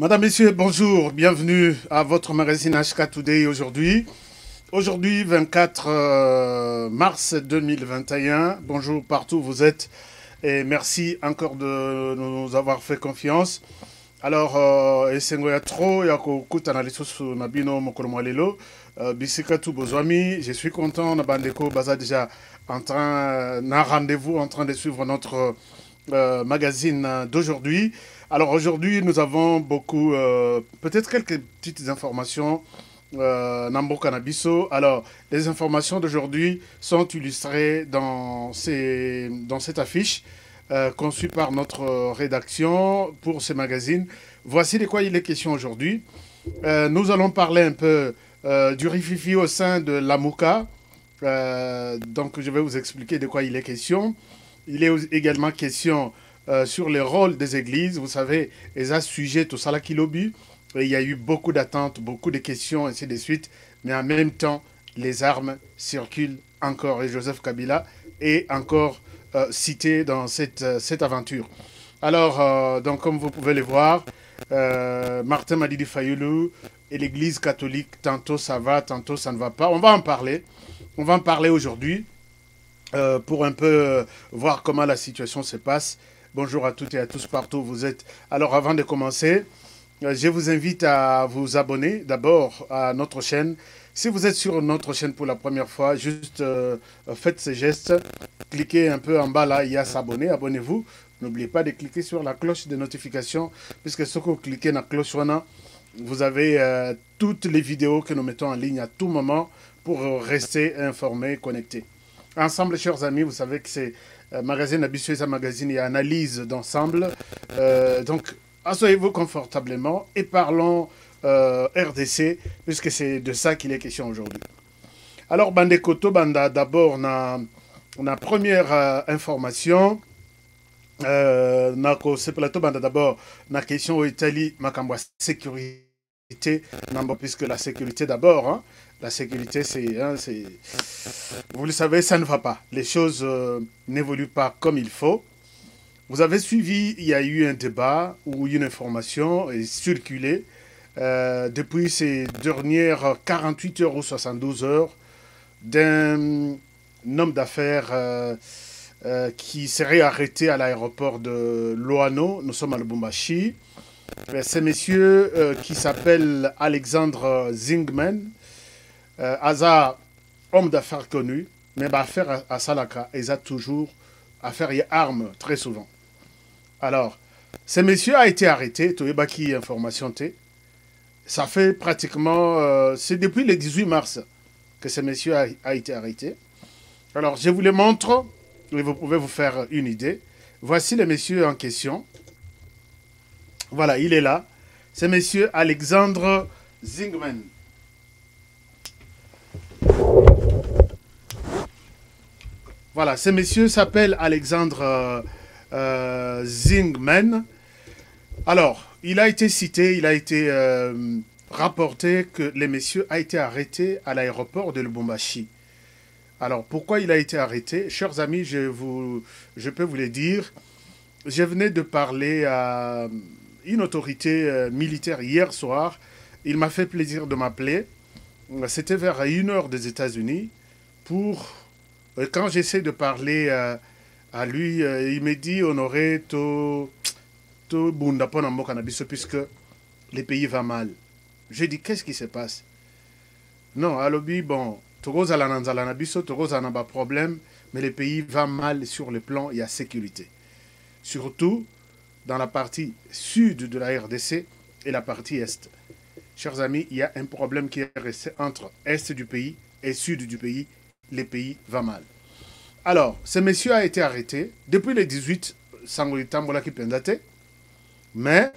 Madame, Messieurs, bonjour, bienvenue à votre magazine HK Today aujourd'hui. Aujourd'hui, 24 mars 2021. Bonjour partout où vous êtes et merci encore de nous avoir fait confiance. Alors, esengo ya tro ya kokuta na lisusu na bino mokolo mwa lelo, bisika tu bozwami, je suis content na bandeko baza déjà en train na rendez-vous en train de suivre notre magazine d'aujourd'hui. Alors aujourd'hui, nous avons beaucoup, peut-être quelques petites informations Nambo Cannabiso. Alors, les informations d'aujourd'hui sont illustrées dans cette affiche conçue par notre rédaction pour ce magazine. Voici de quoi il est question aujourd'hui. Nous allons parler un peu du rififi au sein de l'Amouka. Donc, je vais vous expliquer de quoi il est question. Il est également question sur les rôles des églises. Vous savez, les sujets tout ça là qui lobby. Il y a eu beaucoup d'attentes, beaucoup de questions, ainsi de suite. Mais en même temps, les armes circulent encore. Et Joseph Kabila est encore cité dans cette aventure. Alors, donc, comme vous pouvez le voir, Martin Madidi Fayoulou et l'Église catholique, tantôt ça va, tantôt ça ne va pas. On va en parler. On va en parler aujourd'hui pour un peu voir comment la situation se passe. Bonjour à toutes et à tous partout où vous êtes. Alors, avant de commencer, je vous invite à vous abonner d'abord à notre chaîne. Si vous êtes sur notre chaîne pour la première fois, juste faites ce geste. Cliquez un peu en bas là, il y a s'abonner, abonnez-vous. N'oubliez pas de cliquer sur la cloche de notification, puisque ce que vous cliquez dans la cloche, vous avez toutes les vidéos que nous mettons en ligne à tout moment pour rester informé, connecté. Ensemble, chers amis, vous savez que c'est magazine habitué, un magazine et analyse d'ensemble. Donc, asseyez-vous confortablement et parlons RDC, puisque c'est de ça qu'il est question aujourd'hui. Alors, Bande Koto, Banda, d'abord, on a première information. Ce plateau, Banda, d'abord, la question au Italie, Makamba, sécurité, puisque la sécurité d'abord, hein, la sécurité, c'est... Vous le savez, ça ne va pas. Les choses n'évoluent pas comme il faut. Vous avez suivi, il y a eu un débat où une information est circulée depuis ces dernières 48 heures ou 72 heures d'un homme d'affaires qui serait arrêté à l'aéroport de Loano. Nous sommes à Lubumbashi. C'est monsieur qui s'appelle Alexandre Zingman. Asa, homme d'affaires connu, mais affaire à Salaka, il a toujours affaire à armes très souvent. Alors, ce monsieur a été arrêté, Toyebaki information T. Ça fait pratiquement, c'est depuis le 18 mars que ce monsieur a été arrêté. Alors, je vous le montre, et vous pouvez vous faire une idée. Voici le monsieur en question. Voilà, il est là. C'est monsieur Alexandre Zingman. Voilà, ce monsieur s'appelle Alexandre Zingman. Alors, il a été cité, il a été rapporté que le monsieur a été arrêté à l'aéroport de Lubumbashi. Alors, pourquoi il a été arrêté? Chers amis, je peux vous le dire. Je venais de parler à une autorité militaire hier soir. Il m'a fait plaisir de m'appeler. C'était vers 1h des États-Unis. Quand j'essaie de parler à lui, il me dit Honoré, puisque les pays va mal. J'ai dit qu'est-ce qui se passe? Non, à l'objet, bon, Togo n'a problème, mais les pays va mal sur le plan et la sécurité. Surtout dans la partie sud de la RDC et la partie est. Chers amis, il y a un problème qui est resté entre est du pays et sud du pays. Les pays va mal. Alors, ce monsieur a été arrêté depuis le 18 Sangoitambola qui pendate. Mais,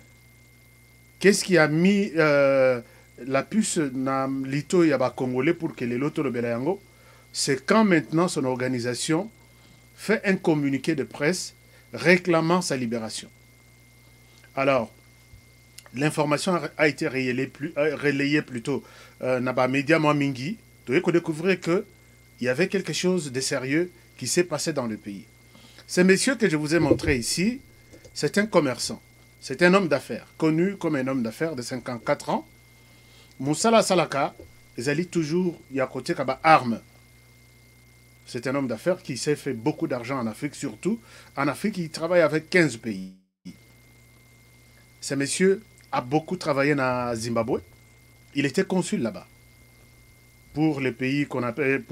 qu'est-ce qui a mis la puce dans l'ito yaba congolais pour que les loto le belayango? C'est quand maintenant son organisation fait un communiqué de presse réclamant sa libération. Alors, l'information a été relayée plutôt dans les médias Mingi. Vous devez découvrir qu'il y avait quelque chose de sérieux qui s'est passé dans le pays. Ce monsieur que je vous ai montré ici, c'est un commerçant. C'est un homme d'affaires, connu comme un homme d'affaires de 54 ans. Moussala Salaka, ils allaient toujours, il y a côté Kaba armes. C'est un homme d'affaires qui s'est fait beaucoup d'argent en Afrique, surtout. En Afrique, il travaille avec 15 pays. Ce monsieur a beaucoup travaillé dans Zimbabwe. Il était consul là-bas. Pour les pays qu'on appelle...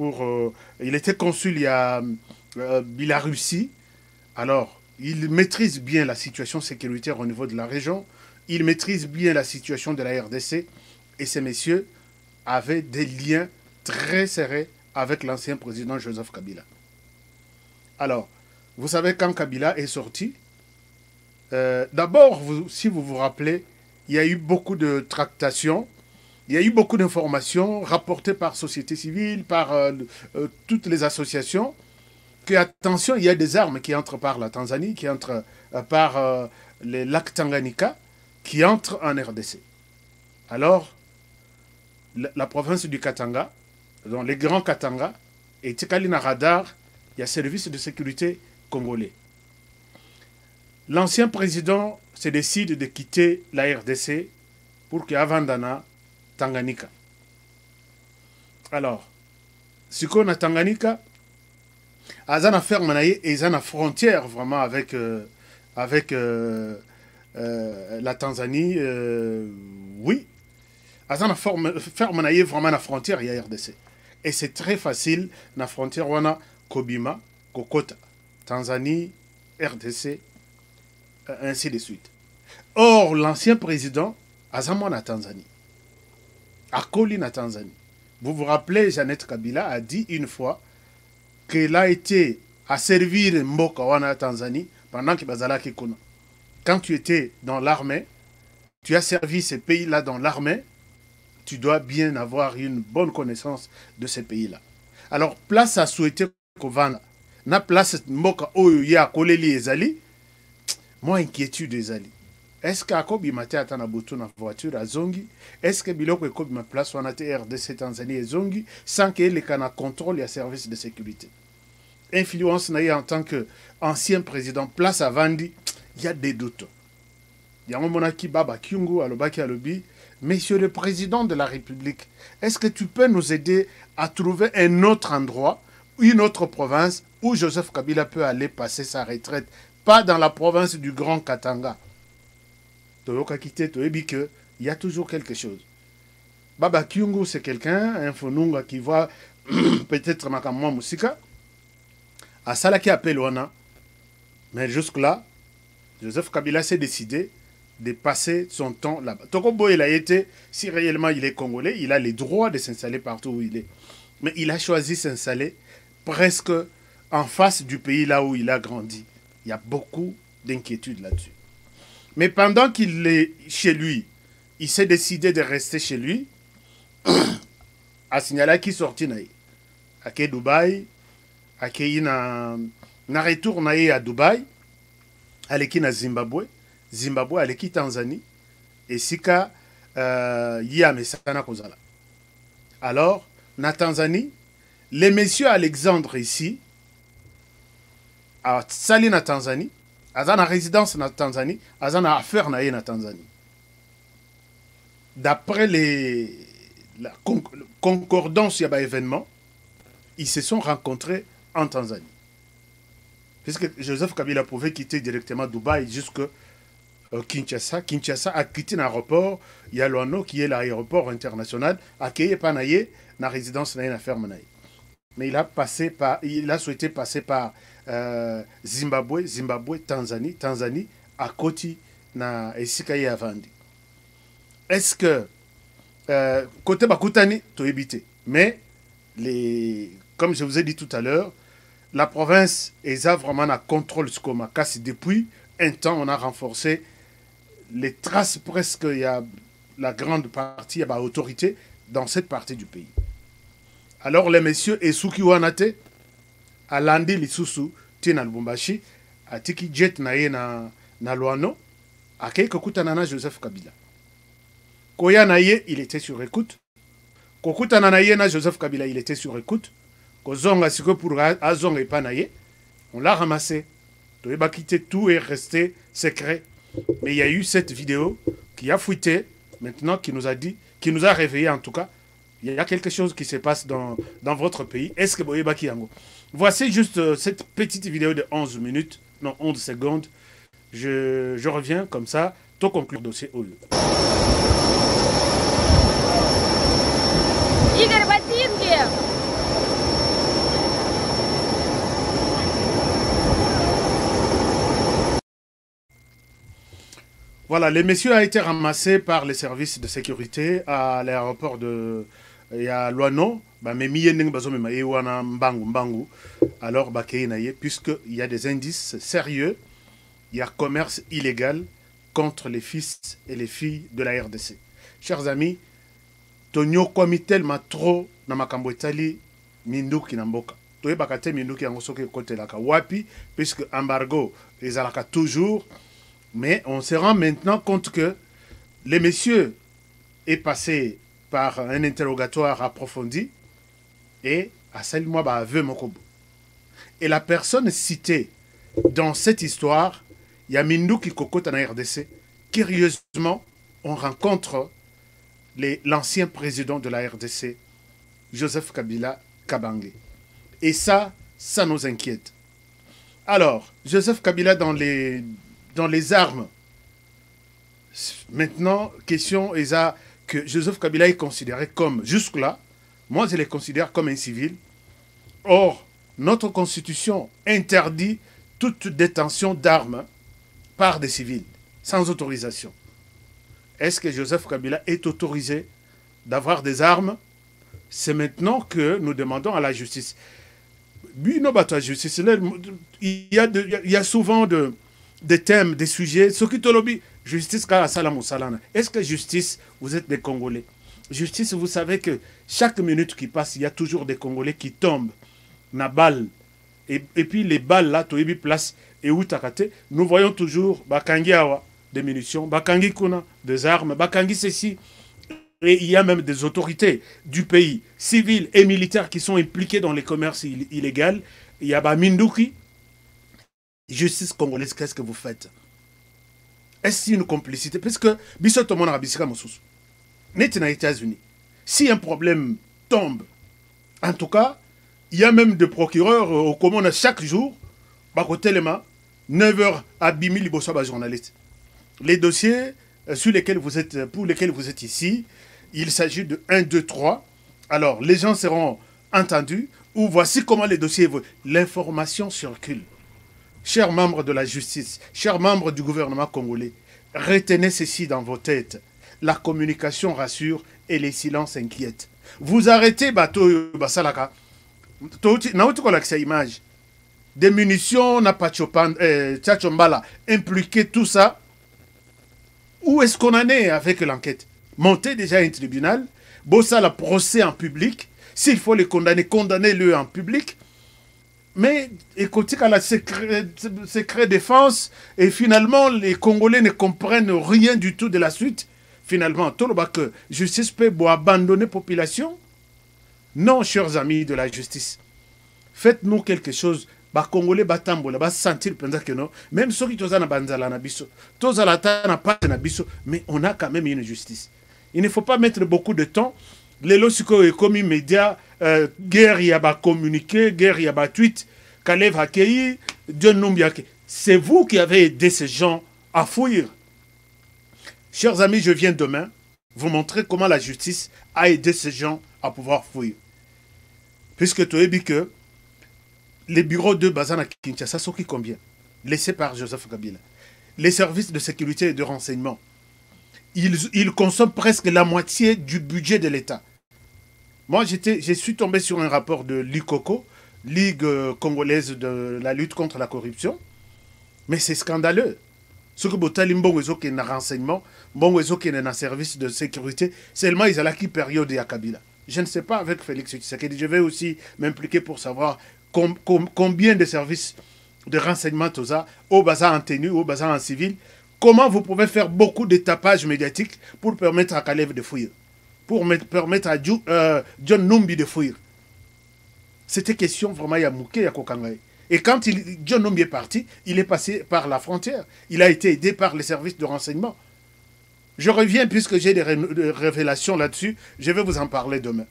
il était consul, il y a la Russie. Alors, il maîtrise bien la situation sécuritaire au niveau de la région. Il maîtrise bien la situation de la RDC. Et ces messieurs avaient des liens très serrés avec l'ancien président Joseph Kabila. Alors, vous savez, quand Kabila est sorti, d'abord, si vous vous rappelez, il y a eu beaucoup de tractations, il y a eu beaucoup d'informations rapportées par société civile, par toutes les associations, que, attention, il y a des armes qui entrent par la Tanzanie, qui entrent par les lacs Tanganyika, qui entrent en RDC. Alors, la province du Katanga, donc les grands Katanga, et Tikalina Radar, il y a service de sécurité congolais. L'ancien président se décide de quitter la RDC pour que Avandana, Tanganyika. Alors, ce qu'on a Tanganyika, Azana Fermanaye et Azana frontière vraiment avec la Tanzanie, oui. Azana Fermanaye vraiment la frontière, il y a RDC. Et c'est très facile, la frontière, on a Kobima, Kokota, Tanzanie, RDC, ainsi de suite. Or, l'ancien président, Azamon à Tanzanie, Akoli na Tanzanie. Vous vous rappelez, Jeannette Kabila a dit une fois qu'elle a été à servir Mboka wana Tanzanie pendant que Bazala Kikuna. Quand tu étais dans l'armée, tu as servi ces pays-là dans l'armée, tu dois bien avoir une bonne connaissance de ces pays-là. Alors, place à souhaiter Kovana, na place Mboka Oyo ya Koleli Ezali, moi inquiétude Ezali. Est-ce qu'Akobi Mate atana butu na voiture à Zongi? Est-ce que Biloko Ekobi ma place wana te RDC Tanzanie et Zongi sans qu'il y ait un contrôle et un service de sécurité? Influence naïe en tant qu'ancien président, place à Vandi, il y a des doutes. Il y a un monaki Baba Kyungu, Alobaki Alobi. Monsieur le Président de la République, est-ce que tu peux nous aider à trouver un autre endroit, une autre province où Joseph Kabila peut aller passer sa retraite? Pas dans la province du Grand Katanga. Toyoka Kite, Toyebi que il y a toujours quelque chose. Baba Kyungu, c'est quelqu'un, un Fonunga qui va peut-être Makamwa Musika, à Salaki appelle Wana. Mais jusque-là, Joseph Kabila s'est décidé de passer son temps là-bas. Tokobo, il a été, si réellement il est congolais, il a les droits de s'installer partout où il est. Mais il a choisi s'installer presque en face du pays là où il a grandi. Il y a beaucoup d'inquiétudes là-dessus. Mais pendant qu'il est chez lui, il s'est décidé de rester chez lui. A signalé qu'il sortit à Dubaï, à na retour à Dubaï, à l'équipe à Zimbabwe. Zimbabwe à l'équipe Tanzanie et Sika Yamesana Kozala. Alors, na Tanzanie, les messieurs Alexandre ici, à Sali na Tanzanie, à na résidence na Tanzanie, à na affaire na Tanzanie. D'après la concordance y a événement, ils se sont rencontrés en Tanzanie. Puisque Joseph Kabila pouvait quitter directement Dubaï jusque Kinshasa. Kinshasa a quitté l'aéroport. Il y a Luano qui est l'aéroport international. A Keye Panaye, la résidence na ferme. Mais il a souhaité passer par Zimbabwe, Tanzanie, à Koti na Esikaye Avandi. Est-ce que côté Bakutani, to éviter. Mais comme je vous ai dit tout à l'heure, la province est vraiment à contrôle Skoma. Car depuis un temps, on a renforcé les traces presque, il y a la grande partie, il y a autorité dans cette partie du pays. Alors les messieurs Esuki Wanate, Alandi Lisusu, Tina Lubumbashi, Atiki Jet na Luano, Akei Kokutanana Joseph Kabila. Koya Naye, il était sur écoute. Kokutanana na Joseph Kabila, il était sur écoute. Kozonga Siko pour Azong et Panaye, on l'a ramassé. Tout est resté secret. Mais il y a eu cette vidéo qui a fuité, maintenant, qui nous a dit, qui nous a réveillé en tout cas. Il y a quelque chose qui se passe dans votre pays. Est-ce que Boyeba Kiango? Voici juste cette petite vidéo de 11 minutes, non, 11 secondes. Je reviens comme ça, tout conclure le dossier au lieu. Игорь Ботинки! Voilà, le monsieur a été ramassé par les services de sécurité à l'aéroport de Luano. Alors, puisqu'il y a des indices sérieux, il y a commerce illégal contre les fils et les filles de la RDC. Chers amis, Tonyo komi tellement trop na makambo etali minduki na mboka. Toye bakate minduki yango soki kotelaka wapi, puisque embargo ezalaka toujours. Mais on se rend maintenant compte que le monsieur est passé par un interrogatoire approfondi et à celle moi ba aveu mokobo. Et la personne citée dans cette histoire, il y a Minduki Kokota na RDC. Curieusement, on rencontre l'ancien président de la RDC, Joseph Kabila Kabange. Et ça nous inquiète. Alors, Joseph Kabila dans les armes. Maintenant, question est que Joseph Kabila est considéré comme, jusque-là, moi je le considère comme un civil. Or, notre constitution interdit toute détention d'armes par des civils, sans autorisation. Est-ce que Joseph Kabila est autorisé d'avoir des armes? C'est maintenant que nous demandons à la justice. Il y a souvent des thèmes, des sujets. Ce qui te lobby, justice, est-ce que justice, vous êtes des Congolais? Justice, vous savez que chaque minute qui passe, il y a toujours des Congolais qui tombent. Na balle. Et puis les balles là, toyebi place et où takate, nous voyons toujours Bakangi Awa, des munitions, Bakangi Kuna, des armes, Bakangi ceci. Et il y a même des autorités du pays, civiles et militaires, qui sont impliqués dans les commerces illégaux. Il y a Minduki. Justice congolaise, qu'est-ce que vous faites? Est-ce une complicité? Parce que, Bissotomon Arabisika Moussous, net aux États-Unis, si un problème tombe, en tout cas, il y a même des procureurs au commun chaque jour, Bakotelema, 9h à Bimi Libosoba journaliste. Les dossiers pour lesquels vous êtes ici, il s'agit de 1, 2, 3. Alors, les gens seront entendus, ou voici comment les dossiers évoluent. L'information circule. Chers membres de la justice, chers membres du gouvernement congolais, retenez ceci dans vos têtes. La communication rassure et les silences inquiètent. Vous arrêtez bateau basalaka. Image. Des munitions, Tchachombala, impliqué tout ça. Où est-ce qu'on en est avec l'enquête? Montez déjà un tribunal, bossa la procès en public. S'il faut les condamner, condamnez-le en public. Mais écoutez, à la secret défense, et finalement, les Congolais ne comprennent rien du tout de la suite. Finalement, tout le bas que justice peut abandonner la population. Non, chers amis de la justice, faites-nous quelque chose. Les Congolais va sentir que non. Même ceux qui sont banzala na biso, tous à la na pas na biso, mais on a quand même une justice. Il ne faut pas mettre beaucoup de temps. Les lorsqu'ils comme immédiat, guerre y a ba communiqué, guerre y a ba tweet, Kalev Hakei, John Numbiake. C'est vous qui avez aidé ces gens à fuir. Chers amis, je viens demain vous montrer comment la justice a aidé ces gens à pouvoir fuir. Puisque tu as dit que les bureaux de Bazana Kinshasa sont qui combien? Laissés par Joseph Kabila. Les services de sécurité et de renseignement. Ils consomment presque la moitié du budget de l'État. Moi, je suis tombé sur un rapport de l'ICOCO, Ligue congolaise de la lutte contre la corruption. Mais c'est scandaleux. Ce que Botali Mbongo qui est un renseignement, Mbongo qui est un service de sécurité, seulement ils ont acquis période à Kabila. Je ne sais pas avec Félix Tshisekedi. Je vais aussi m'impliquer pour savoir combien de services de renseignement Toza, au bazar en tenue, au bazar en civil. Comment vous pouvez faire beaucoup de tapage médiatique pour permettre à Kalev de fuir, pour permettre à John Numbi de fuir. C'était question vraiment, il y a Mouké, il y a Kokangaï. Et quand John Numbi est parti, il est passé par la frontière. Il a été aidé par les services de renseignement. Je reviens, puisque j'ai des révélations là-dessus, je vais vous en parler demain.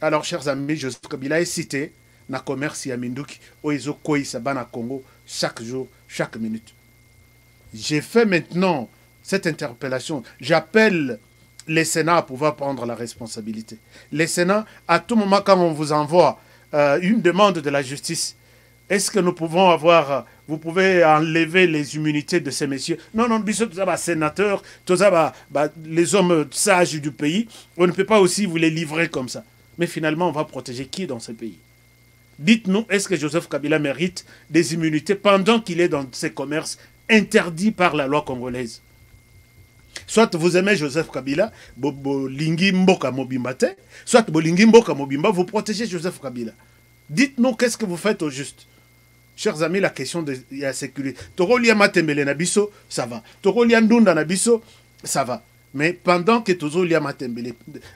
Alors, chers amis, Joseph Kabila est cité dans le commerce Yaminduki, Oezo Koi Sabana Congo, chaque jour, chaque minute. J'ai fait maintenant cette interpellation. J'appelle les Sénats à pouvoir prendre la responsabilité. Les Sénats, à tout moment, quand on vous envoie une demande de la justice, est-ce que nous pouvons avoir, vous pouvez enlever les immunités de ces messieurs? Non, non, tous les sénateurs, tous les hommes sages du pays, on ne peut pas aussi vous les livrer comme ça. Mais finalement, on va protéger qui dans ce pays? Dites-nous, est-ce que Joseph Kabila mérite des immunités pendant qu'il est dans ces commerces interdits par la loi congolaise? Soit vous aimez Joseph Kabila, Bolingi Mboka Mobimba, soit Bolingi Mboka Mobimba, vous protégez Joseph Kabila. Dites-nous, qu'est-ce que vous faites au juste? Chers amis, la question de la sécurité. Torolia Matembele Nabiso, ça va. Torolia Ndunda Nabiso, ça va. Mais pendant que Torolia Matembele,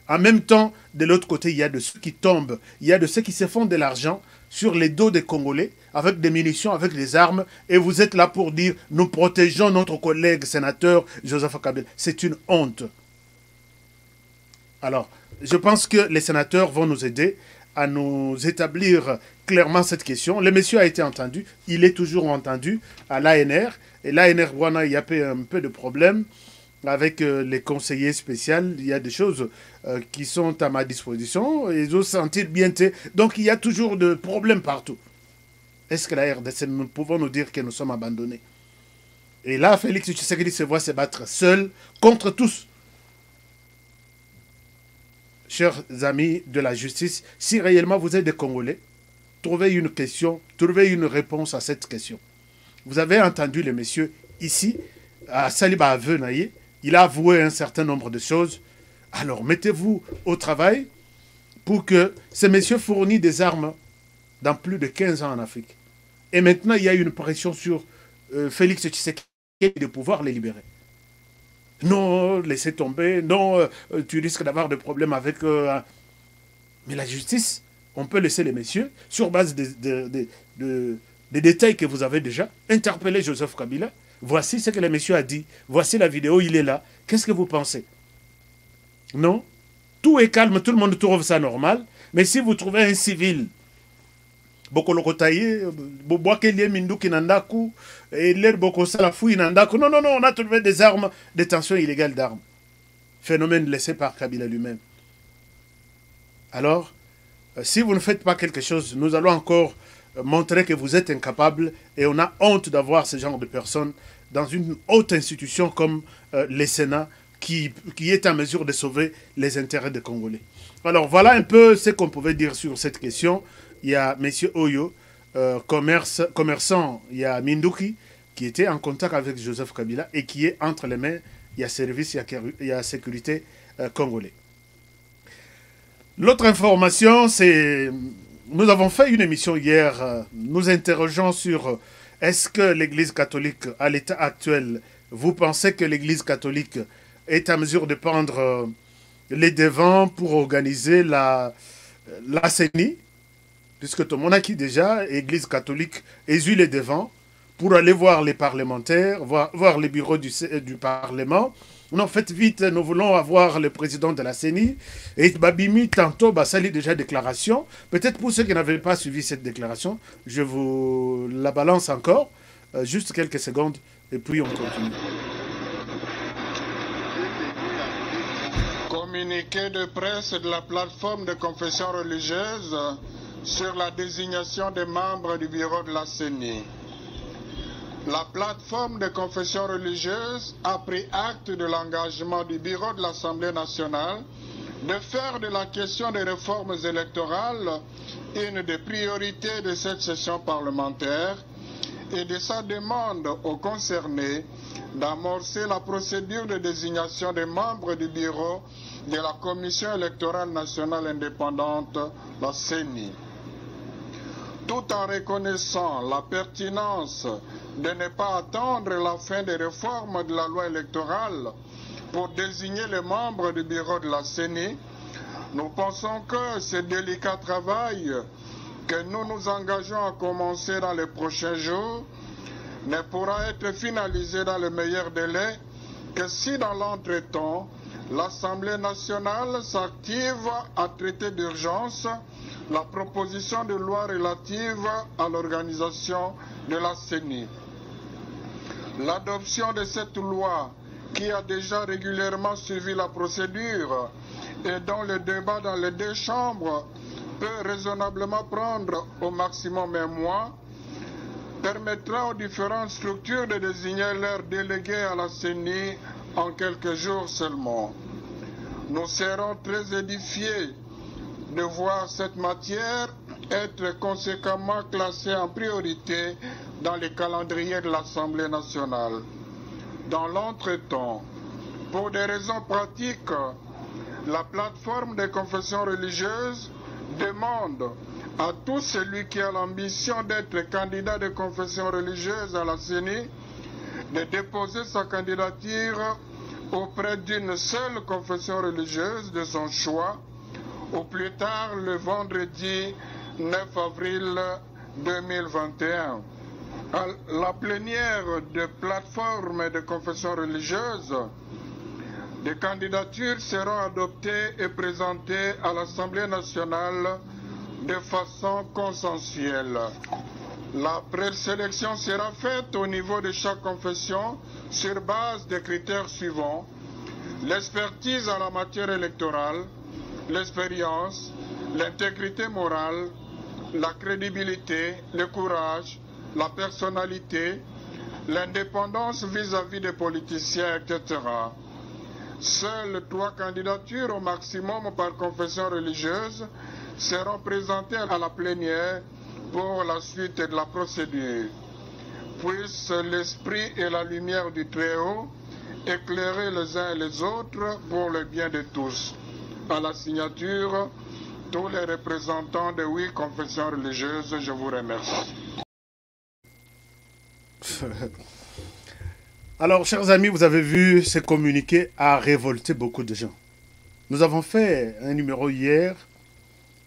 en même temps, de l'autre côté, il y a de ceux qui tombent, il y a de ceux qui se font de l'argent sur les dos des Congolais, avec des munitions, avec des armes, et vous êtes là pour dire, nous protégeons notre collègue sénateur Joseph Kabila. C'est une honte. Alors, je pense que les sénateurs vont nous aider à nous établir clairement cette question. Le monsieur a été entendu, il est toujours entendu à l'ANR, et l'ANR, il y a un peu de problème avec les conseillers spéciaux. Il y a des choses qui sont à ma disposition, ils ont senti bien. Donc il y a toujours des problèmes partout. Est-ce que la RDC, nous pouvons nous dire que nous sommes abandonnés? Et là, Félix Tshisekedi se voit se battre seul contre tous. Chers amis de la justice, si réellement vous êtes des Congolais, trouvez une question, trouvez une réponse à cette question. Vous avez entendu le monsieur ici, à Saliba Avenaye, il a avoué un certain nombre de choses. Alors mettez-vous au travail pour que ce monsieur fournisse des armes dans plus de 15 ans en Afrique. Et maintenant, il y a une pression sur Félix Tshisekedi de pouvoir les libérer. Non, laissez tomber. Non, tu risques d'avoir des problèmes avec... Mais la justice, on peut laisser les messieurs, sur base des détails que vous avez déjà, interpeller Joseph Kabila. Voici ce que le monsieur a dit. Voici la vidéo, il est là. Qu'est-ce que vous pensez? Non? Tout est calme, tout le monde trouve ça normal. Mais si vous trouvez un civil... Non, non, non, on a trouvé des armes, détention illégale d'armes. Phénomène laissé par Kabila lui-même. Alors, si vous ne faites pas quelque chose, nous allons encore montrer que vous êtes incapable et on a honte d'avoir ce genre de personnes dans une haute institution comme le Sénat qui est en mesure de sauver les intérêts des Congolais. Alors, voilà un peu ce qu'on pouvait dire sur cette question. Il y a M. Oyo, commerçant, il y a Minduki, qui était en contact avec Joseph Kabila et qui est entre les mains, il y a service, il y a sécurité congolais. L'autre information, c'est, nous avons fait une émission hier, nous interrogeons sur est-ce que l'Église catholique, à l'état actuel, vous pensez que l'Église catholique est en mesure de prendre les devants pour organiser la CENI, puisque tout le monde a qui déjà, l'Église catholique, essuie les devants pour aller voir les parlementaires, voir les bureaux du Parlement. Non, faites vite, nous voulons avoir le président de la CENI. Et Babimi, tantôt, sali déjà déclaration. Peut-être pour ceux qui n'avaient pas suivi cette déclaration, je vous la balance encore, juste quelques secondes, et puis on continue. Communiqué de presse de la plateforme de confession religieuse sur la désignation des membres du bureau de la CENI. La plateforme de confession religieuse a pris acte de l'engagement du bureau de l'Assemblée nationale de faire de la question des réformes électorales une des priorités de cette session parlementaire et de sa demande aux concernés d'amorcer la procédure de désignation des membres du bureau de la Commission électorale nationale indépendante, la CENI. Tout en reconnaissant la pertinence de ne pas attendre la fin des réformes de la loi électorale pour désigner les membres du bureau de la CENI, nous pensons que ce délicat travail que nous nous engageons à commencer dans les prochains jours ne pourra être finalisé dans le meilleur délai que si dans l'entretemps, l'Assemblée nationale s'active à traiter d'urgence la proposition de loi relative à l'organisation de la CENI. L'adoption de cette loi, qui a déjà régulièrement suivi la procédure et dont le débat dans les deux chambres peut raisonnablement prendre au maximum un mois, permettra aux différentes structures de désigner leurs délégués à la CENI en quelques jours seulement. Nous serons très édifiés de voir cette matière être conséquemment classée en priorité dans les calendriers de l'Assemblée nationale. Dans l'entretemps, pour des raisons pratiques, la plateforme des confessions religieuses demande à tout celui qui a l'ambition d'être candidat de confession religieuse à la CENI de déposer sa candidature auprès d'une seule confession religieuse de son choix, au plus tard le vendredi 9 avril 2021. À la plénière de plateformes de confession religieuse, des candidatures seront adoptées et présentées à l'Assemblée nationale de façon consensuelle. La présélection sera faite au niveau de chaque confession sur base des critères suivants: l'expertise en la matière électorale, l'expérience, l'intégrité morale, la crédibilité, le courage, la personnalité, l'indépendance vis-à-vis des politiciens, etc. Seules 3 candidatures au maximum par confession religieuse seront présentées à la plénière pour la suite de la procédure. Puisse l'esprit et la lumière du Très-Haut éclairer les uns et les autres pour le bien de tous. À la signature, tous les représentants de 8 confessions religieuses, je vous remercie. Alors, chers amis, vous avez vu, ce communiqué a révolté beaucoup de gens. Nous avons fait un numéro hier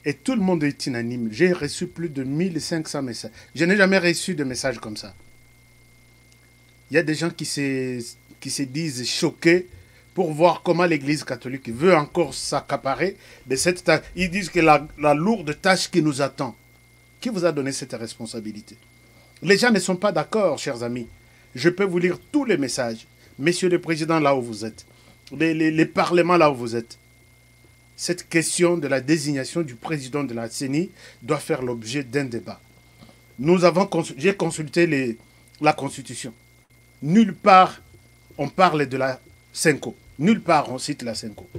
et tout le monde est unanime. J'ai reçu plus de 1500 messages. Je n'ai jamais reçu de messages comme ça. Il y a des gens qui se disent choqués pour voir comment l'Église catholique veut encore s'accaparer de cette tâche. Ils disent que la lourde tâche qui nous attend. Qui vous a donné cette responsabilité? Les gens ne sont pas d'accord, chers amis. Je peux vous lire tous les messages. Messieurs le Président, là où vous êtes. Les parlements, là où vous êtes. Cette question de la désignation du président de la CENI doit faire l'objet d'un débat. J'ai consulté la Constitution. Nulle part on parle de la CENCO. Nulle part on cite la CENCO.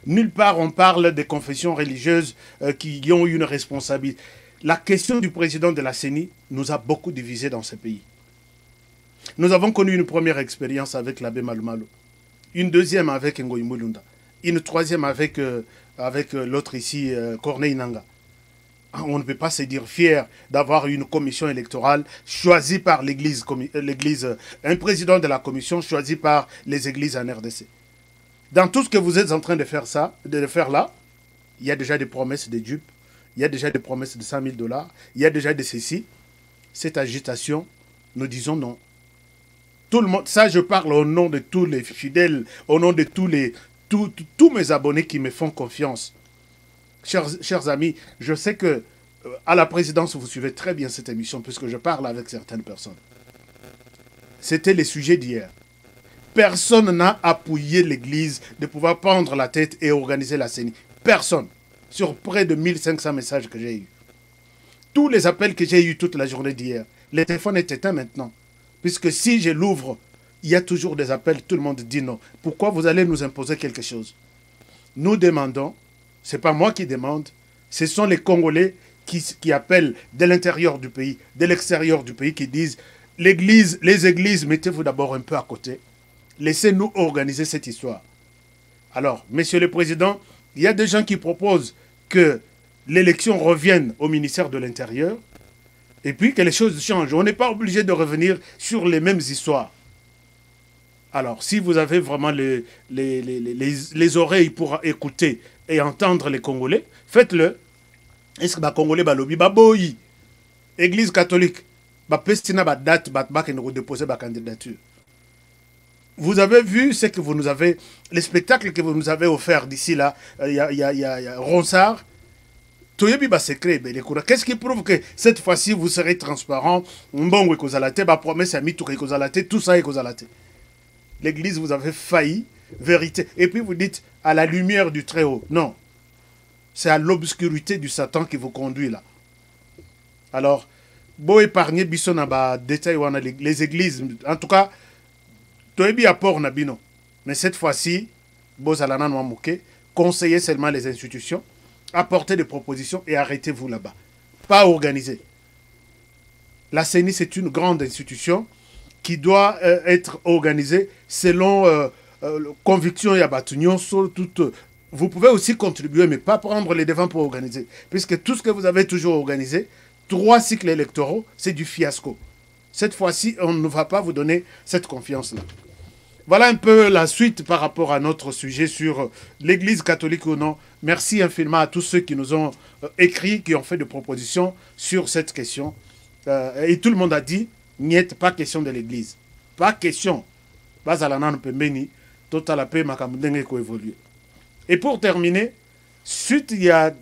Nulle part on parle des confessions religieuses qui ont une responsabilité. La question du président de la CENI nous a beaucoup divisés dans ce pays. Nous avons connu une première expérience avec l'abbé Malumalo, une deuxième avec Ngoï Mulunda, une troisième avec l'autre ici, Corneille Nanga. On ne peut pas se dire fier d'avoir une commission électorale choisie par l'Église, un président de la commission choisi par les églises en RDC. Dans tout ce que vous êtes en train de faire là, il y a déjà des promesses de dupes, il y a déjà des promesses de 100 000 $, il y a déjà de ceci. Cette agitation, nous disons non. Tout le monde, ça je parle au nom de tous les fidèles, au nom de tous mes abonnés qui me font confiance. Chers amis, je sais que à la présidence, vous suivez très bien cette émission puisque je parle avec certaines personnes. C'était les sujets d'hier. Personne n'a appuyé l'Église de pouvoir prendre la tête et organiser la CENI. Personne. Sur près de 1500 messages que j'ai eus. Tous les appels que j'ai eus toute la journée d'hier, le téléphone est éteint maintenant. Puisque si je l'ouvre, il y a toujours des appels, tout le monde dit non. Pourquoi vous allez nous imposer quelque chose? Nous demandons, ce n'est pas moi qui demande, ce sont les Congolais qui appellent de l'intérieur du pays, de l'extérieur du pays, qui disent les églises, mettez-vous d'abord un peu à côté. Laissez-nous organiser cette histoire. Alors, Monsieur le Président, il y a des gens qui proposent que l'élection revienne au ministère de l'Intérieur et puis que les choses changent. On n'est pas obligé de revenir sur les mêmes histoires. Alors, si vous avez vraiment les oreilles pour écouter et entendre les Congolais, faites-le. Est-ce que les Congolais balobi baboyi Église catholique bapestina ba date ba déposer ba candidature. Vous avez vu ce que vous nous avez, les spectacles que vous nous avez offert d'ici là, il y a Ronsard. Qu'est-ce qui prouve que cette fois-ci vous serez transparent? Mbongo ekozalate, ba promesse à mitou ekozalate, tout ça ekozalate. L'église, vous avez failli, vérité. Et puis vous dites à la lumière du Très-Haut. Non. C'est à l'obscurité du Satan qui vous conduit là. Alors, beau épargner biso na ba détail wana les églises. En tout cas, toyebi apport na bino. Mais cette fois-ci, beau zalana no moké, conseillez seulement les institutions, apportez des propositions et arrêtez-vous là-bas. Pas organiser. La CENI, c'est une grande institution qui doit être organisée selon conviction et abatunion sur toute. Vous pouvez aussi contribuer, mais pas prendre les devants pour organiser. Puisque tout ce que vous avez toujours organisé, 3 cycles électoraux, c'est du fiasco. Cette fois-ci, on ne va pas vous donner cette confiance-là. Voilà un peu la suite par rapport à notre sujet sur l'Église catholique ou non. Merci infiniment à tous ceux qui nous ont écrit, qui ont fait des propositions sur cette question. Et tout le monde a dit, n'y pas question de l'Église. Pas question. Et pour terminer, suite, il y a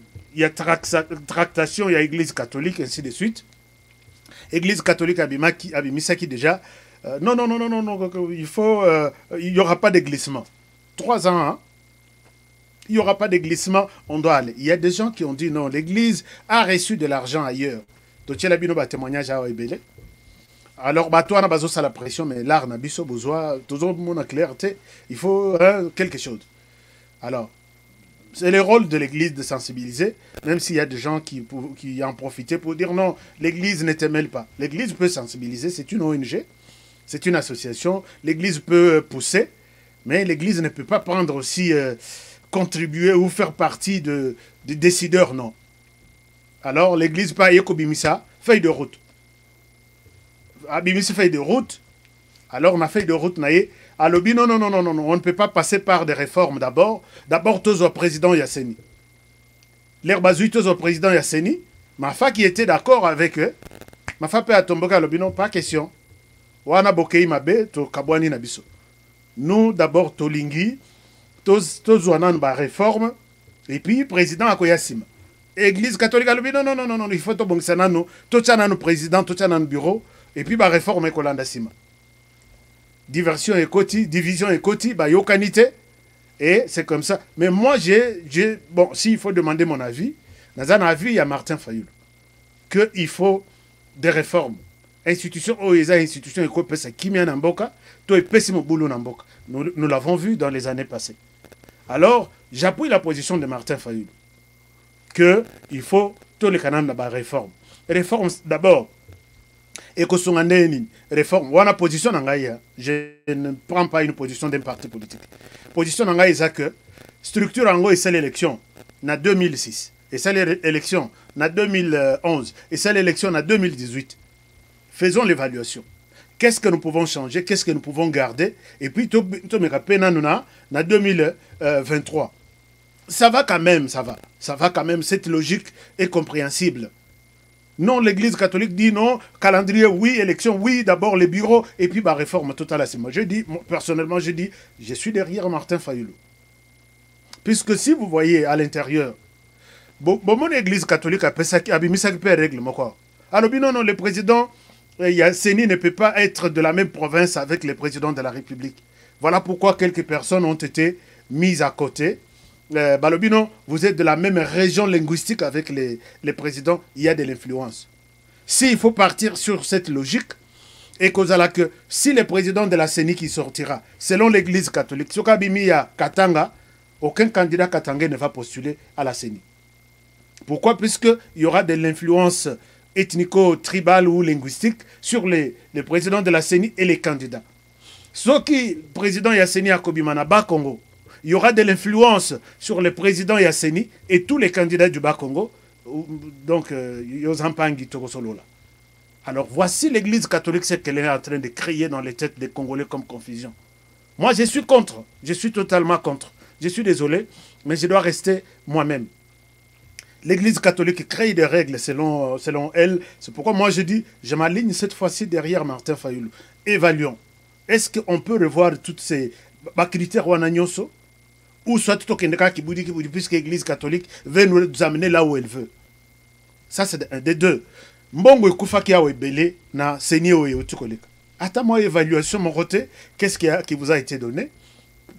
tractation, il y a Église catholique, ainsi de suite. Église catholique Abimisaki déjà. Non, il n'y aura pas de glissement. 3 ans, hein? Il n'y aura pas de glissement, on doit aller. Il y a des gens qui ont dit non, l'Église a reçu de l'argent ailleurs. Donc, il y a un témoignage à Oebele. Alors, toi, on a la pression, mais l'art n'a pas besoin, toujours mon clarté, il faut quelque chose. Alors, c'est le rôle de l'Église de sensibiliser, même s'il y a des gens qui en profitent pour dire non, l'Église ne te mêle pas. L'Église peut sensibiliser, c'est une ONG, c'est une association, l'Église peut pousser, mais l'Église ne peut pas prendre aussi, contribuer ou faire partie des décideurs, non. Alors, l'Église pas Yekobimisa, feuille de route. Abimisa feuille de route, alors on a feuille de route, alors, non, on ne peut pas passer par des réformes d'abord. D'abord, tous au président Yasseni. L'air bazoui, tous au président Yasseni. Ma femme qui était d'accord avec eux, ma femme peut tomber à l'obino, pas question. Wana bokei mabe, to kabwani nabiso. Nous, d'abord, tolingi, tous ouanan ba réforme, et puis, président Akoyassima. Église catholique à l'obino, non, il faut to bongsanano, to tchanano président, to tchanano bureau, et puis, ba réforme ekolandasima. Diversion et koti, division et koti, bah yokanité. Et c'est comme ça. Mais moi, bon, s'il faut demander mon avis, dans un avis, il y a Martin Fayoulou. Qu'il faut des réformes. Institution, institution, nous l'avons vu dans les années passées. Alors, j'appuie la position de Martin Fayoulou. Qu'il faut tous les canaux de la réforme. Réforme, d'abord. Et que son réforme, ou en position, je ne prends pas une position d'un parti politique. Position c'est que structure en gros, c'est l'élection en 2006, et c'est l'élection en 2011, et c'est l'élection en 2018. Faisons l'évaluation. Qu'est-ce que nous pouvons changer, qu'est-ce que nous pouvons garder, et puis, en 2023. Ça va quand même, ça va quand même, cette logique est compréhensible. Non, l'Église catholique dit non, calendrier, oui, élection, oui, d'abord les bureaux, et puis bah, réforme totale. Moi, personnellement, je suis derrière Martin Fayoulou. Puisque si vous voyez à l'intérieur, mon Église catholique a mis règle, quoi. Alors, non, le président, Yasseni ne peut pas être de la même province avec le président de la République. Voilà pourquoi quelques personnes ont été mises à côté. Balobino, vous êtes de la même région linguistique avec les présidents, il y a de l'influence. S'il faut partir sur cette logique, et que si le président de la CENI qui sortira, selon l'Église catholique, sur Kabimia Katanga, aucun candidat katangais ne va postuler à la CENI. Pourquoi? Puisqu'il y aura de l'influence ethnico-tribale ou linguistique sur les présidents de la CENI et les candidats. Ce qui, président Yasseni Akobimana Bas-Congo, il y aura de l'influence sur le président Yasseni et tous les candidats du Bas-Congo. Donc, alors, voici l'Église catholique, ce qu'elle est en train de créer dans les têtes des Congolais comme confusion. Moi, je suis contre. Je suis totalement contre. Je suis désolé, mais je dois rester moi-même. L'Église catholique crée des règles selon elle. C'est pourquoi moi je dis, je m'aligne cette fois-ci derrière Martin Fayulu. Évaluons. Est-ce qu'on peut revoir toutes ces critères wananyoso, ou soit tout qui vous dit puisque l'Église catholique veut nous amener là où elle veut. Ça c'est des deux. Mbongo ekufaki awe belé na seni oye otukoleka. Attends moi évaluation mon côté, qu'est-ce qui vous a été donné?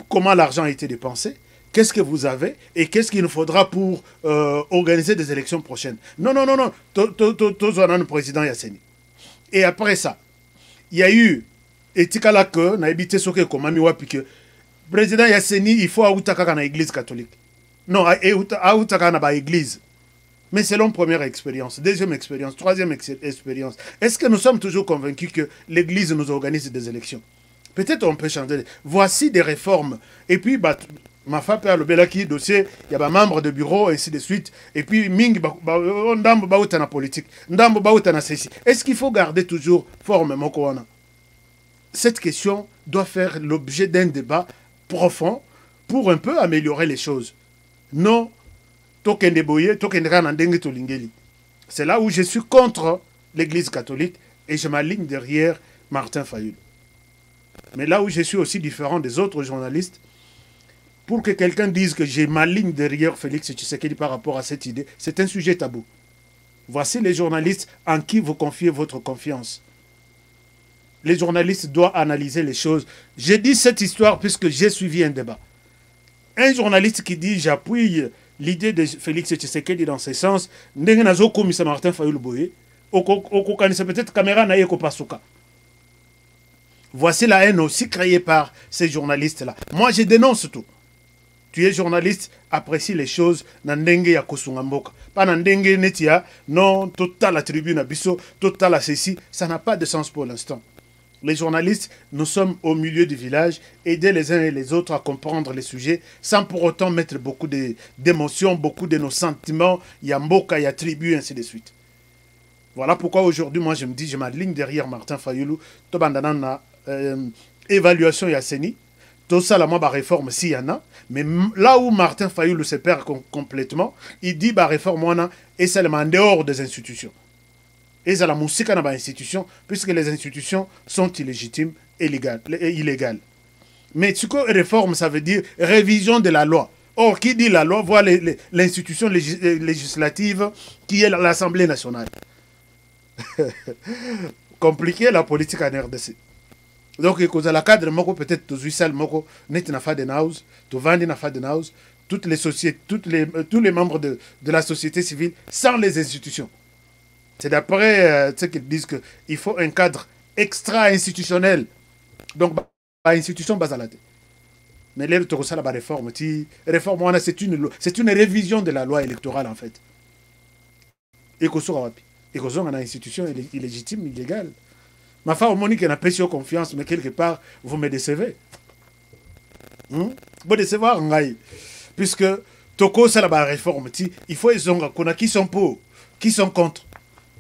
Comment l'argent a été dépensé? Qu'est-ce que vous avez et qu'est-ce qu'il nous faudra pour organiser des élections prochaines? Non, non, non, non. Le président Yasseni. Et après ça, il y a eu, et tikala que, na habité soke komami wapi que, président Yasseni, il faut aoutaka na église catholique. Non, aoutaka na ba église. Mais c'est leur première expérience, deuxième expérience, troisième expérience. Est-ce que nous sommes toujours convaincus que l'église nous organise des élections? Peut-être on peut changer. Voici des réformes. Et puis, ma femme a le belaki dossier, il y a des membres de bureau, et ainsi de suite. Et puis, ming, ndambo baouta na politique, ndambo baouta na ceci. Est-ce qu'il faut garder toujours forme mokoana? Cette question doit faire l'objet d'un débat profond pour un peu améliorer les choses. Non, c'est là où je suis contre l'Église catholique et je m'aligne derrière Martin Fayulu. Mais là où je suis aussi différent des autres journalistes, pour que quelqu'un dise que j'ai ma ligne derrière Félix Tshisekedi par rapport à cette idée, c'est un sujet tabou. Voici les journalistes en qui vous confiez votre confiance. Les journalistes doivent analyser les choses. J'ai dit cette histoire puisque j'ai suivi un débat. Un journaliste qui dit j'appuie l'idée de Félix Tshisekedi dans ce sens, Martin Fayulu Boye, peut-être caméra na yeko pasuka. Voici la haine aussi créée par ces journalistes-là. Moi, je dénonce tout. Tu es journaliste, apprécie les choses. Nandenge ya kosungamboka. Pas nandenge netia, non, total la tribune abisso, total la ceci. Ça n'a pas de sens pour l'instant. Les journalistes, nous sommes au milieu du village, aider les uns et les autres à comprendre les sujets, sans pour autant mettre beaucoup d'émotions, beaucoup de nos sentiments. Il y a mboka, il y a tribu, ainsi de suite. Voilà pourquoi aujourd'hui, moi, je me dis, je m'aligne derrière Martin Fayulu. Tobandanana, évaluation Yasseni. Tout ça, la moi, réforme, s'il y en a. Mais là où Martin Fayulu se perd complètement, il dit, réforme, et seulement en dehors des institutions. Et c'est la musique dans les institutions, puisque les institutions sont illégitimes et illégales. Mais ce que réforme, ça veut dire révision de la loi. Or, qui dit la loi, voit l'institution législative qui est l'Assemblée nationale. Compliqué la politique en RDC. Donc, il y a la cadre, peut-être, tous les sociétés, tous les membres de la société civile, sans les institutions. C'est d'après ce qu'ils disent qu'il faut un cadre extra-institutionnel. Donc, institution basalate. Mais là, tu as la réforme. Réforme, c'est une révision de la loi électorale, en fait. Et qu'on soit une institution illégitime, illégale. Ma femme, Monique, n'a pas sur confiance, mais quelque part, vous me décevez. Vous décevez, puisque Toko, ça la réforme. Il faut les gens qui sont pour, qui sont contre.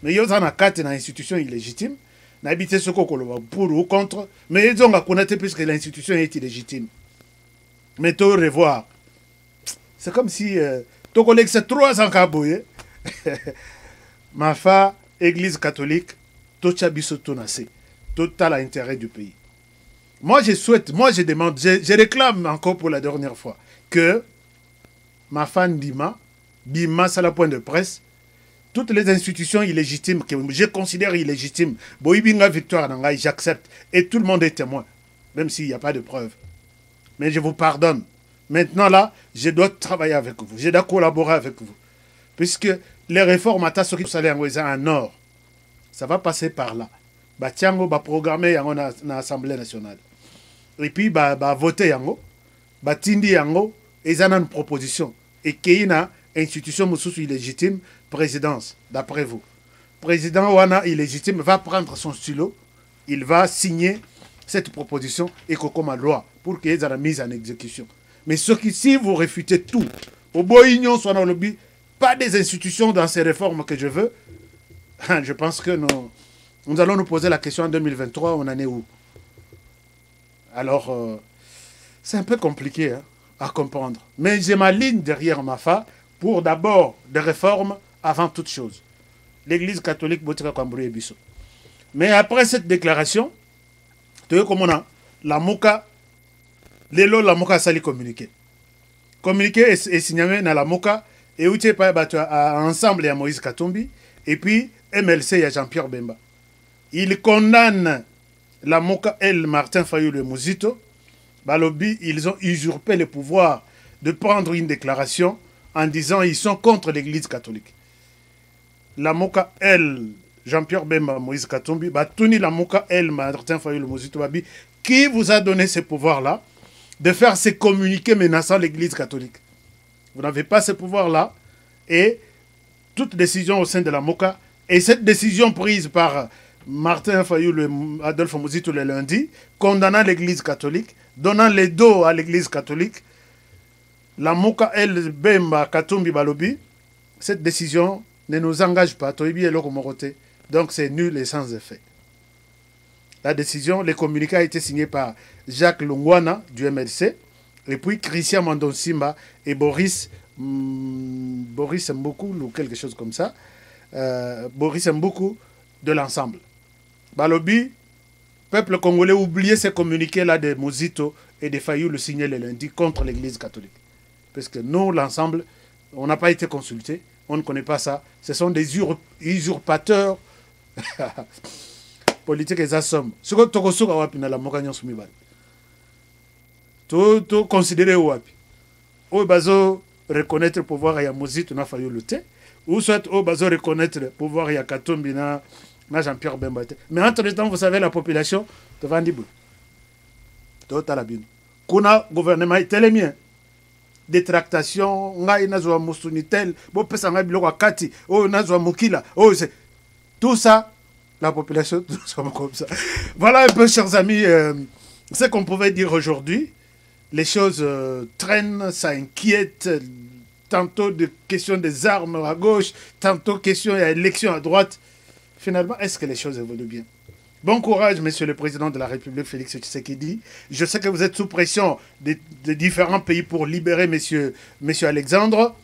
Mais il y a quatre institutions illégitimes. N'habitez ce qu'on pour ou contre. Mais ils ont connaître puisque l'institution est illégitime. Mais tu revoir. C'est comme si ton collègue c'est 300 cabouillés. Ma femme, église catholique, total intérêt du pays. Moi, je souhaite, moi, je demande, je réclame encore pour la dernière fois que ma femme Dima, c'est la point de presse, toutes les institutions illégitimes que je considère illégitimes, Boïbinga victoire, j'accepte, et tout le monde est témoin, même s'il n'y a pas de preuves. Mais je vous pardonne. Maintenant, là, je dois travailler avec vous, je dois collaborer avec vous. Puisque les réformes à ce qui sont en or, ça va passer par là. Tiango va programmer dans l'Assemblée nationale. Et puis, voter yango, tindi yango, et ça a une proposition. Et qu'il y a une institution illégitime, présidence, d'après vous. Président Wana illégitime va prendre son stylo, il va signer cette proposition et comme loi pour qu'il y ait la mise en exécution. Mais si vous réfutez tout, au Boignon, soit dans le but, pas des institutions dans ces réformes que je veux, je pense que nous allons nous poser la question en 2023, on en est où? Alors, c'est un peu compliqué à comprendre. Mais j'ai ma ligne derrière ma fa pour d'abord des réformes avant toute chose. L'Église catholique botika kwambrouye biso. Mais après cette déclaration, tu vois comment on a la Moka, lelo la Moka sali communiqué. Communiqué est signé dans la Moka et où tu es pas ensemble à Moïse Katumbi et puis MLC à Jean-Pierre Bemba. Il condamne la Moka El Martin Fayulu Mouzito. Balobi, ils ont usurpé le pouvoir de prendre une déclaration en disant qu'ils sont contre l'Église catholique. La Moka El Jean-Pierre Bemba Moïse Katumbi, Batouni la Moka El Martin Fayulu Mouzito Babi, qui vous a donné ce pouvoir-là de faire ces communiqués menaçant l'Église catholique. Vous n'avez pas ce pouvoir-là et toute décision au sein de la Moka, et cette décision prise par Martin Fayulu Adolphe Mouzito le lundi, condamnant l'Église catholique, donnant les dos à l'Église catholique, la Moka El Bemba Katumbi Balobi, cette décision ne nous engage pas. Donc c'est nul et sans effet. La décision, le communiqué a été signé par Jacques Lungwana du MLC, et puis Christian Mandonsimba et Boris Mboukou, ou quelque chose comme ça, Boris Mboukou de l'ensemble. Balobi, peuple congolais, oubliez ces communiqués-là de Mouzito et de Fayou le signer le lundi contre l'Église catholique. Parce que nous, l'ensemble, on n'a pas été consultés, on ne connaît pas ça. Ce sont des usurpateurs politiques et assommes. Ce que tu as wapi na la mokanyon soumibal. Tu considères wapi. Ou bazo reconnaître le pouvoir ya Mouzito na Fayou le té, ou soit ou bazo reconnaître le pouvoir ya Katumbi na Jean-Pierre Bemba. Mais entre temps, vous savez, la population te vend du bout. Kuna gouvernement est tel mien. Des tractations, ngai nazwa musunitel, bo pesa ngai biloko kati, oh nazwa mukila, oh c'est tout ça, la population, nous sommes comme ça. Voilà un peu, chers amis, ce qu'on pouvait dire aujourd'hui. Les choses traînent, ça inquiète. Tantôt de questions des armes à gauche, tantôt questions d'élections à droite. Finalement, est-ce que les choses évoluent bien? Bon courage, monsieur le président de la République, Félix Tshisekedi. Je sais que vous êtes sous pression de différents pays pour libérer monsieur Alexandre.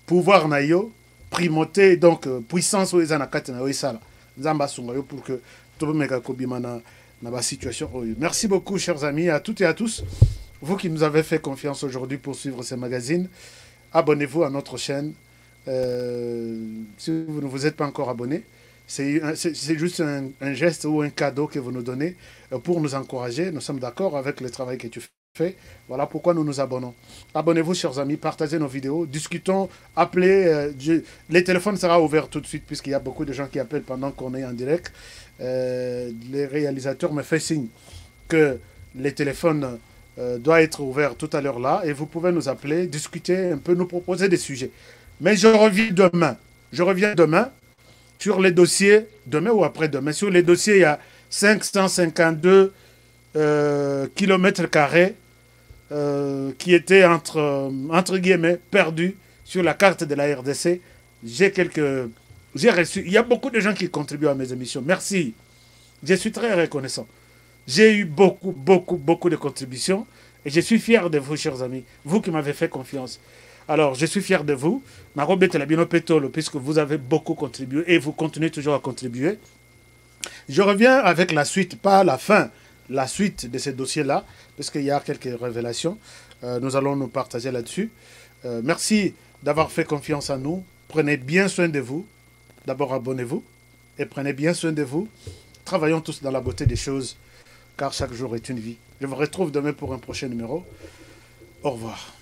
Pouvoir nayo, primauté, donc puissance aux anakati na oisala. Nzamba sungayo pour que tout le monde kobima na ba situation. Merci beaucoup, chers amis, à toutes et à tous. Vous qui nous avez fait confiance aujourd'hui pour suivre ces magazines, abonnez-vous à notre chaîne. Si vous ne vous êtes pas encore abonné, c'est juste un geste ou un cadeau que vous nous donnez pour nous encourager. Nous sommes d'accord avec le travail que tu fais. Voilà pourquoi nous nous abonnons. Abonnez-vous, chers amis, partagez nos vidéos, discutons, appelez. Les téléphones seront ouverts tout de suite puisqu'il y a beaucoup de gens qui appellent pendant qu'on est en direct. Les réalisateurs me font signe que les téléphones doivent être ouverts tout à l'heure là et vous pouvez nous appeler, discuter un peu, nous proposer des sujets. Mais je reviens demain. Je reviens demain sur les dossiers, demain ou après-demain. Sur les dossiers, il y a 552 km² qui étaient entre guillemets perdus sur la carte de la RDC. J'ai reçu, il y a beaucoup de gens qui contribuent à mes émissions. Merci. Je suis très reconnaissant. J'ai eu beaucoup de contributions et je suis fier de vous, chers amis. Vous qui m'avez fait confiance. Alors, je suis fier de vous. Puisque vous avez beaucoup contribué et vous continuez toujours à contribuer. Je reviens avec la suite, pas la fin, la suite de ces dossiers-là, parce qu'il y a quelques révélations. Nous allons nous partager là-dessus. Merci d'avoir fait confiance à nous. Prenez bien soin de vous. D'abord, abonnez-vous et prenez bien soin de vous. Travaillons tous dans la beauté des choses, car chaque jour est une vie. Je vous retrouve demain pour un prochain numéro. Au revoir.